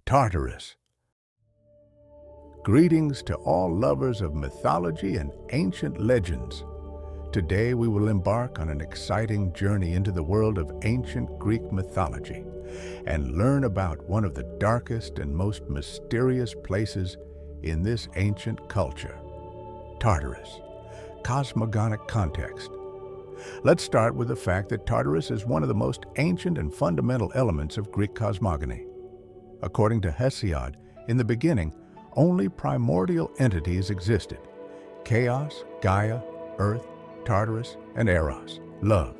Tartarus. Greetings to all lovers of mythology and ancient legends. Today we will embark on an exciting journey into the world of ancient Greek mythology and learn about one of the darkest and most mysterious places in this ancient culture, Tartarus. Cosmogonic context. Let's start with the fact that Tartarus is one of the most ancient and fundamental elements of Greek cosmogony. According to Hesiod, in the beginning, only primordial entities existed: chaos, Gaia, Earth, Tartarus, and Eros, love.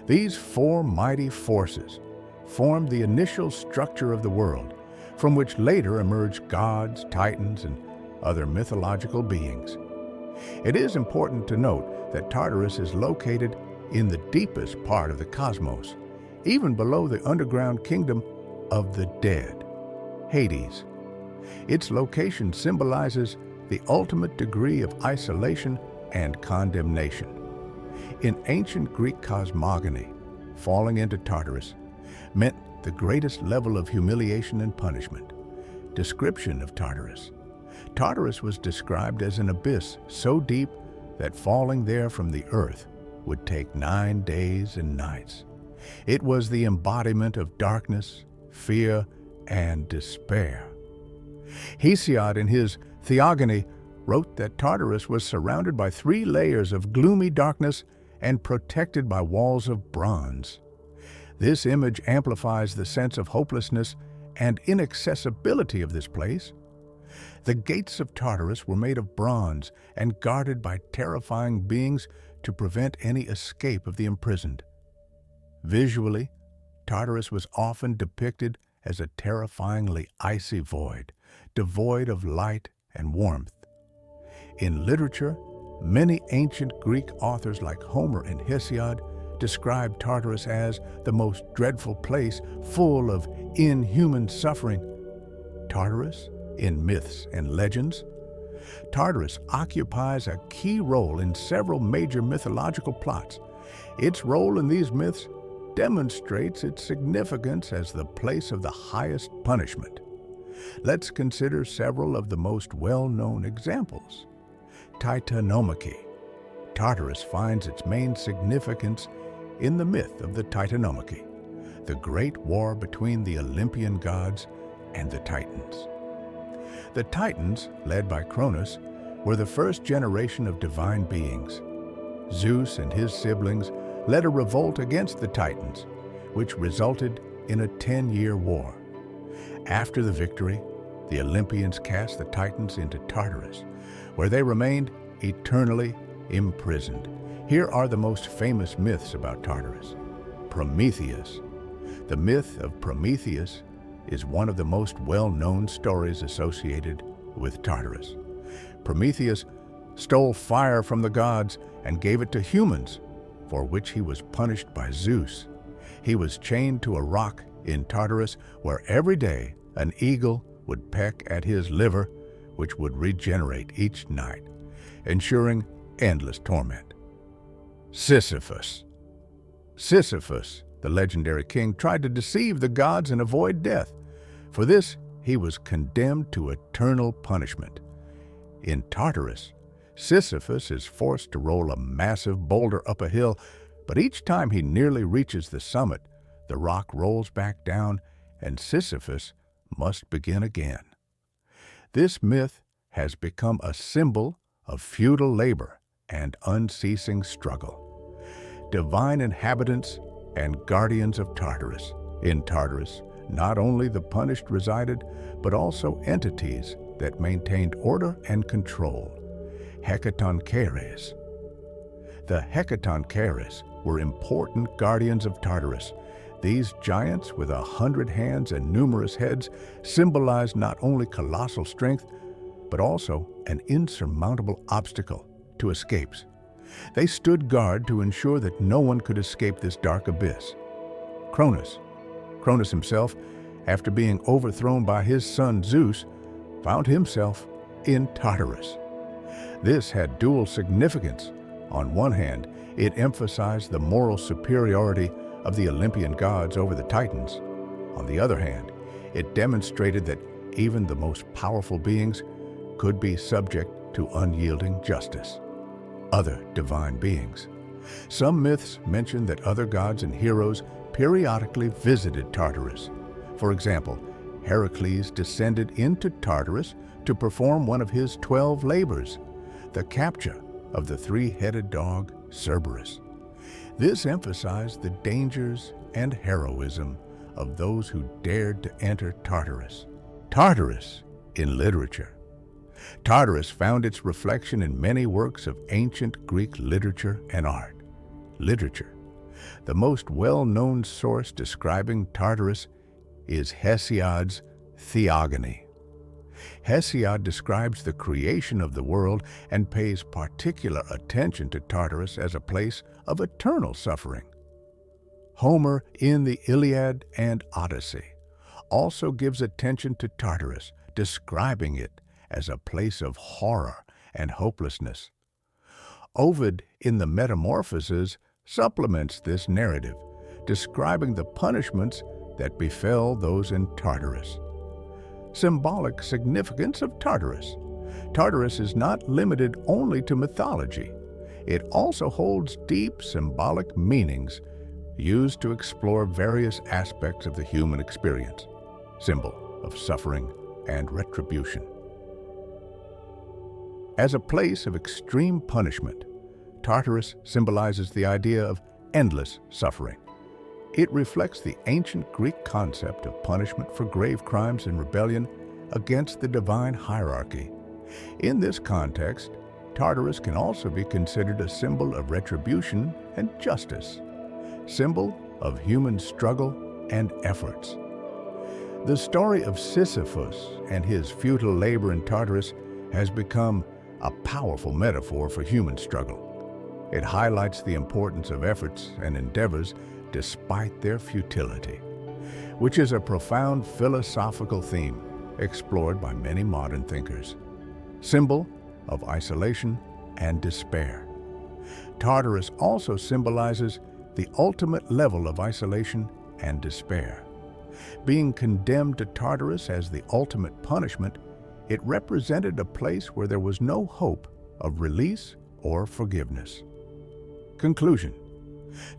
These four mighty forces formed the initial structure of the world, from which later emerged gods, titans, and other mythological beings. It is important to note that Tartarus is located in the deepest part of the cosmos, even below the underground kingdom of the dead, Hades. Its location symbolizes the ultimate degree of isolation and condemnation. In ancient Greek cosmogony, falling into Tartarus meant the greatest level of humiliation and punishment. Description of Tartarus. Tartarus was described as an abyss so deep that falling there from the earth would take 9 days and nights. It was the embodiment of darkness, fear, and despair. Hesiod, in his Theogony, wrote that Tartarus was surrounded by 3 layers of gloomy darkness and protected by walls of bronze. This image amplifies the sense of hopelessness and inaccessibility of this place. The gates of Tartarus were made of bronze and guarded by terrifying beings to prevent any escape of the imprisoned. Visually, Tartarus was often depicted as a terrifyingly icy void, devoid of light and warmth. In literature, many ancient Greek authors like Homer and Hesiod describe Tartarus as the most dreadful place, full of inhuman suffering. Tartarus, in myths and legends, Tartarus occupies a key role in several major mythological plots. Its role in these myths demonstrates its significance as the place of the highest punishment. Let's consider several of the most well-known examples. Titanomachy. Tartarus finds its main significance in the myth of the Titanomachy, the great war between the Olympian gods and the Titans. The Titans, led by Cronus, were the first generation of divine beings. Zeus and his siblings led a revolt against the Titans, which resulted in a 10-year war. After the victory, the Olympians cast the Titans into Tartarus, where they remained eternally imprisoned. Here are the most famous myths about Tartarus. Prometheus. The myth of Prometheus is one of the most well-known stories associated with Tartarus. Prometheus stole fire from the gods and gave it to humans, for which he was punished by Zeus. He was chained to a rock in Tartarus, where every day an eagle would peck at his liver, which would regenerate each night, ensuring endless torment. Sisyphus. Sisyphus, the legendary king, tried to deceive the gods and avoid death. For this, he was condemned to eternal punishment. In Tartarus, Sisyphus is forced to roll a massive boulder up a hill, but each time he nearly reaches the summit, the rock rolls back down and Sisyphus must begin again. This myth has become a symbol of futile labor and unceasing struggle. Divine inhabitants and guardians of Tartarus. In Tartarus, not only the punished resided, but also entities that maintained order and control. Hecatoncheires. The Hecatoncheires were important guardians of Tartarus. These giants, with 100 hands and numerous heads, symbolized not only colossal strength, but also an insurmountable obstacle to escapes. They stood guard to ensure that no one could escape this dark abyss. Cronus himself, after being overthrown by his son Zeus, found himself in Tartarus. This had dual significance. On one hand, it emphasized the moral superiority of the Olympian gods over the Titans. On the other hand, It demonstrated that even the most powerful beings could be subject to unyielding justice. Other divine beings. Some myths mention that other gods and heroes periodically visited Tartarus. For example, Heracles descended into Tartarus to perform one of his 12 labors, the capture of the three-headed dog Cerberus. This emphasized the dangers and heroism of those who dared to enter Tartarus. Tartarus in literature. Tartarus found its reflection in many works of ancient Greek literature and art. Literature. The most well-known source describing Tartarus is Hesiod's Theogony. Hesiod describes the creation of the world and pays particular attention to Tartarus as a place of eternal suffering. Homer in the Iliad and Odyssey also gives attention to Tartarus, describing it as a place of horror and hopelessness. Ovid in the Metamorphoses supplements this narrative, describing the punishments that befell those in Tartarus. Symbolic significance of Tartarus. Tartarus is not limited only to mythology. It also holds deep symbolic meanings used to explore various aspects of the human experience, symbol of suffering and retribution. As a place of extreme punishment, Tartarus symbolizes the idea of endless suffering. It reflects the ancient Greek concept of punishment for grave crimes and rebellion against the divine hierarchy. In this context, Tartarus can also be considered a symbol of retribution and justice, symbol of human struggle and efforts. The story of Sisyphus and his futile labor in Tartarus has become a powerful metaphor for human struggle. It highlights the importance of efforts and endeavors despite their futility, which is a profound philosophical theme explored by many modern thinkers. Symbol of isolation and despair. Tartarus also symbolizes the ultimate level of isolation and despair. Being condemned to Tartarus as the ultimate punishment, it represented a place where there was no hope of release or forgiveness. Conclusion.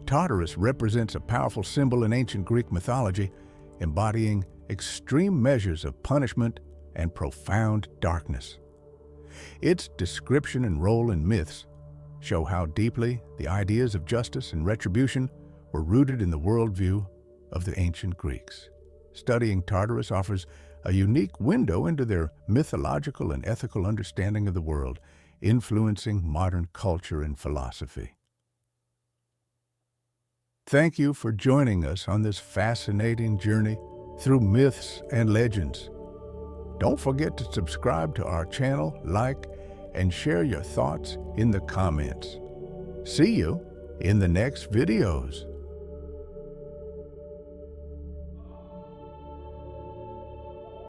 Tartarus represents a powerful symbol in ancient Greek mythology, embodying extreme measures of punishment and profound darkness. Its description and role in myths show how deeply the ideas of justice and retribution were rooted in the worldview of the ancient Greeks. Studying Tartarus offers a unique window into their mythological and ethical understanding of the world, influencing modern culture and philosophy. Thank you for joining us on this fascinating journey through myths and legends. Don't forget to subscribe to our channel, like, and share your thoughts in the comments. See you in the next videos.